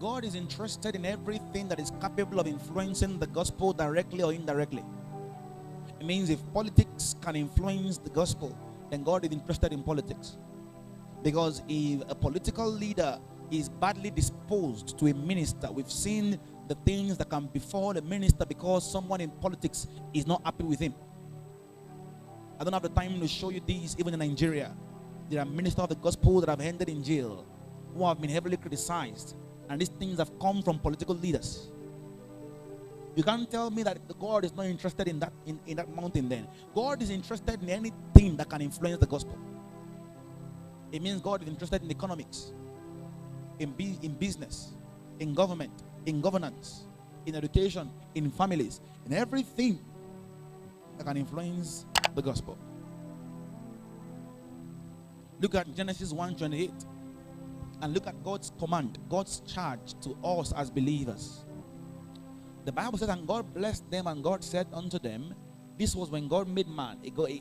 God is interested in everything that is capable of influencing the gospel directly or indirectly. It means if politics can influence the gospel, then God is interested in politics. Because if a political leader is badly disposed to a minister, we've seen the things that can befall a minister because someone in politics is not happy with him. I don't have the time to show you this. Even in Nigeria, there are ministers of the gospel that have ended in jail, who have been heavily criticized, and these things have come from political leaders. You can't tell me that God is not interested in that mountain. Then God is interested in anything that can influence the gospel. It means God is interested in economics, in business, in government, in governance, in education, in families, in everything that can influence the gospel. Look at Genesis 1:28 and look at God's command, God's charge to us as believers. The Bible says, and God blessed them, and God said unto them, this was when God made man.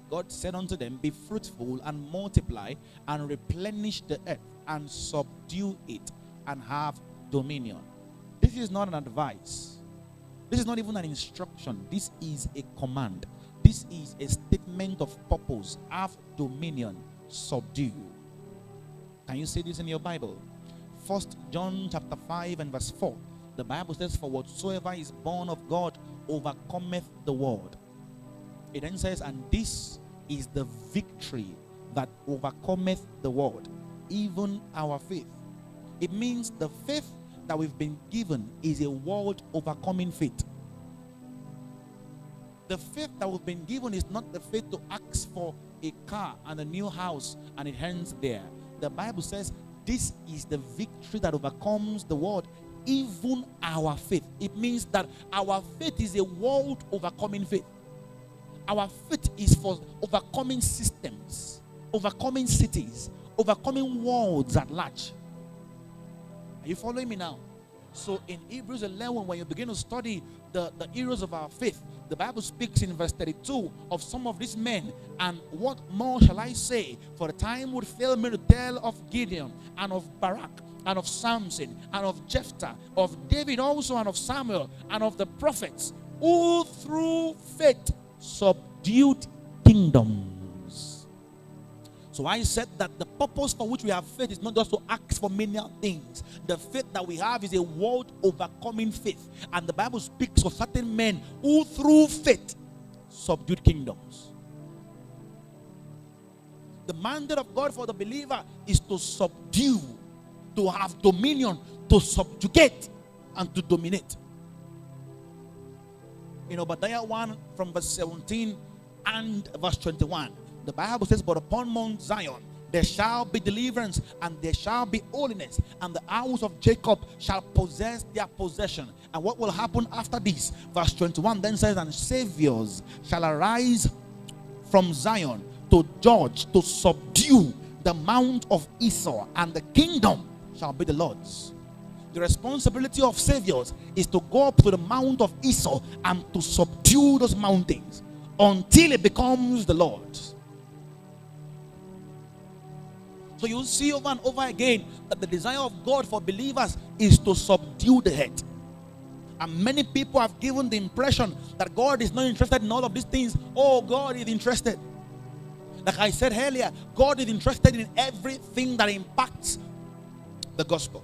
God said unto them, be fruitful and multiply and replenish the earth and subdue it and have dominion. This is not an advice. This is not even an instruction. This is a command. This is a statement of purpose. Have dominion, subdue. Can you see this in your Bible? 1 John chapter 5 and verse 4. The Bible says, for whatsoever is born of God overcometh the world. It then says, and this is the victory that overcometh the world, even our faith. It means the faith that we've been given is a world overcoming faith. The faith that we've been given is not the faith to ask for a car and a new house and it ends there. The Bible says this is the victory that overcomes the world, even our faith. It means that our faith is a world overcoming faith. Our faith is for overcoming systems, overcoming cities, overcoming worlds at large. Are you following me now? So in Hebrews 11, when you begin to study the heroes of our faith, the Bible speaks in verse 32 of some of these men. And what more shall I say? For the time would fail me to tell of Gideon and of Barak and of Samson and of Jephthah, of David also and of Samuel and of the prophets, who through faith subdued kingdoms. So I said that the purpose for which we have faith is not just to ask for menial things. The faith that we have is a world overcoming faith. And the Bible speaks of certain men who through faith subdued kingdoms. The mandate of God for the believer is to subdue, to have dominion, to subjugate, and to dominate. In Obadiah 1 from verse 17 and verse 21, the Bible says, but upon Mount Zion there shall be deliverance, and there shall be holiness, and the house of Jacob shall possess their possession. And what will happen after this? Verse 21 then says, and saviors shall arise from Zion to judge, to subdue the mount of Esau, and the kingdom shall be the Lord's. The responsibility of saviors is to go up to the mount of Esau and to subdue those mountains until it becomes the Lord's. So you see over and over again that the desire of God for believers is to subdue the head. And many people have given the impression that God is not interested in all of these things. Oh, God is interested. Like I said earlier, God is interested in everything that impacts the gospel.